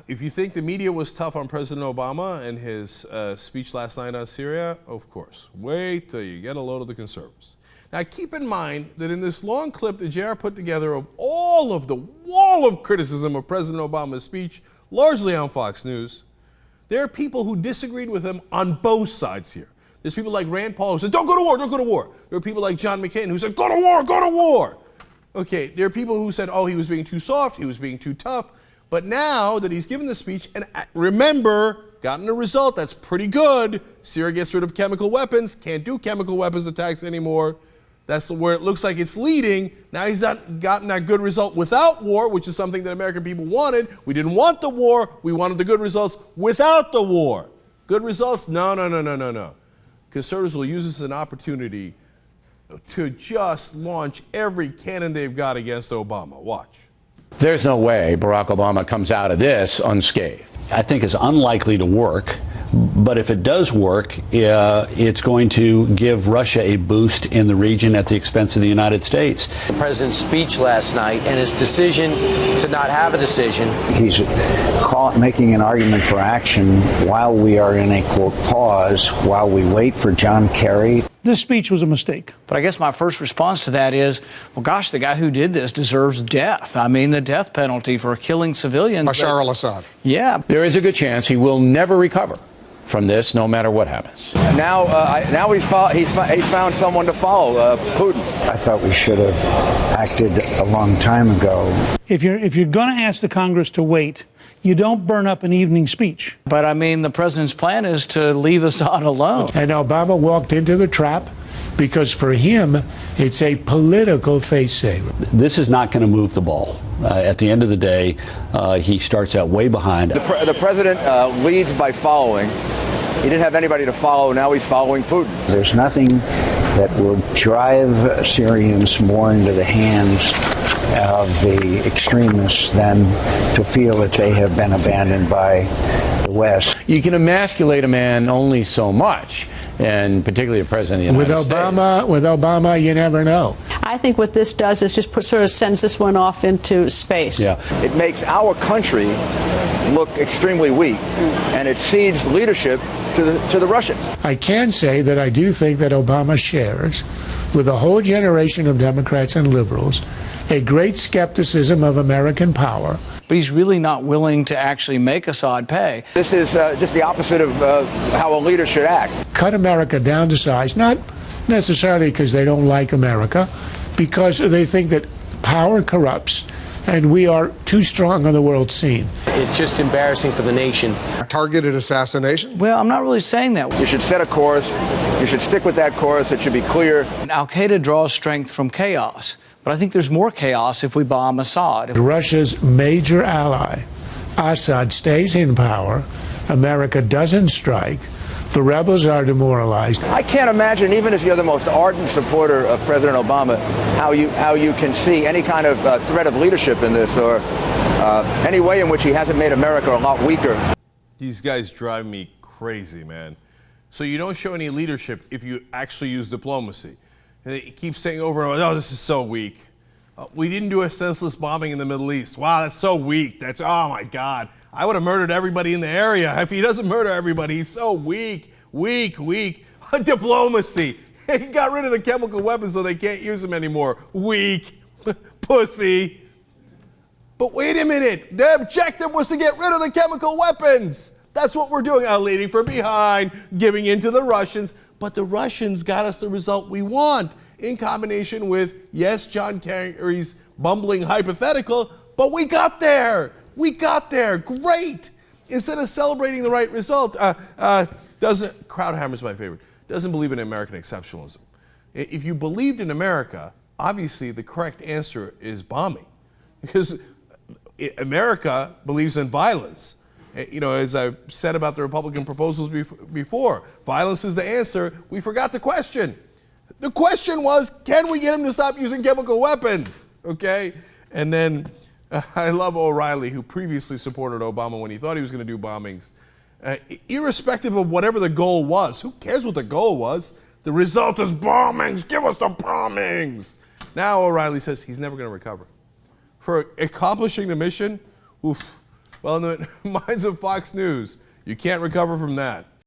if you think the media was tough on President Obama and his speech last night on Syria, of course. Wait till you get a load of the conservatives. Now, keep in mind that in this long clip that JR put together of all of the wall of criticism of President Obama's speech, largely on Fox News, there are people who disagreed with him on both sides here. There's people like Rand Paul who said, don't go to war, don't go to war. There are people like John McCain who said, go to war, go to war. Okay, there are people who said, oh, he was being too soft, he was being too tough. But now that he's given the speech, and remember, gotten a result that's pretty good. Syria gets rid of chemical weapons, can't do chemical weapons attacks anymore. That's where it looks like it's leading. Now he's not gotten that good result without war, which is something that American people wanted. We didn't want the war. We wanted the good results without the war. Good results? No. Conservatives will use this as an opportunity to just launch every cannon they've got against Obama. Watch. There's no way Barack Obama comes out of this unscathed. I think it's unlikely to work, but if it does work, it's going to give Russia a boost in the region at the expense of the United States. The president's speech last night and his decision to not have a decision. He's making an argument for action while we are in a, quote, pause, while we wait for John Kerry. This speech was a mistake. But I guess my first response to that is, well, gosh, the guy who did this deserves death. I mean, the death penalty for killing civilians. Bashar al-Assad. Yeah. There is a good chance he will never recover from this, no matter what happens. Now he found someone to follow, Putin. I thought we should have acted a long time ago. If you're going to ask the Congress to wait, you don't burn up an evening speech. But I mean, the president's plan is to leave Assad alone. And Obama walked into the trap because for him, it's a political face saver. This is not going to move the ball. At the end of the day, he starts out way behind. The president leads by following. He didn't have anybody to follow. Now he's following Putin. There's nothing that will drive Syrians more into the hands of the extremists than to feel that they have been abandoned by the West. You can emasculate a man only so much, and particularly a president of the United States. With Obama, you never know. I think what this does is just sort of sends this one off into space. Yeah. It makes our country look extremely weak, and it cedes leadership to the Russians. I can say that I do think that Obama shares with a whole generation of Democrats and liberals a great skepticism of American power. But he's really not willing to actually make Assad pay. This is just the opposite of how a leader should act. Cut America down to size, not necessarily because they don't like America, because they think that power corrupts and we are too strong on the world scene. It's just embarrassing for the nation. Targeted assassination? Well, I'm not really saying that. You should set a course. You should stick with that course. It should be clear. Al-Qaeda draws strength from chaos. But I think there's more chaos if we bomb Assad. Russia's major ally, Assad, stays in power. America doesn't strike. The rebels are demoralized. I can't imagine, even if you're the most ardent supporter of President Obama, how you can see any kind of threat of leadership in this, or any way in which he hasn't made America a lot weaker. These guys drive me crazy, man. So you don't show any leadership if you actually use diplomacy. They keep saying over and over, oh, this is so weak. We didn't do a senseless bombing in the Middle East. Wow, that's so weak. That's, oh my God. I would have murdered everybody in the area. If he doesn't murder everybody, he's so weak. Diplomacy. He got rid of the chemical weapons so they can't use them anymore. Weak. Pussy. But wait a minute. The objective was to get rid of the chemical weapons. That's what we're doing. Leading from behind, giving in to the Russians. But the Russians got us the result we want, in combination with, yes, John Kerry's bumbling hypothetical, but we got there. We got there. Great. Instead of celebrating the right result, Krauthammer's my favorite, doesn't believe in American exceptionalism. If you believed in America, obviously the correct answer is bombing, because America believes in violence. You know, as I've said about the Republican proposals before, violence is the answer. We forgot the question. The question was, can we get him to stop using chemical weapons? Okay? And then I love O'Reilly, who previously supported Obama when he thought he was going to do bombings. Irrespective of whatever the goal was, who cares what the goal was? The result is bombings. Give us the bombings. Now O'Reilly says he's never going to recover. For accomplishing the mission, oof. Well, in the minds of Fox News, you can't recover from that.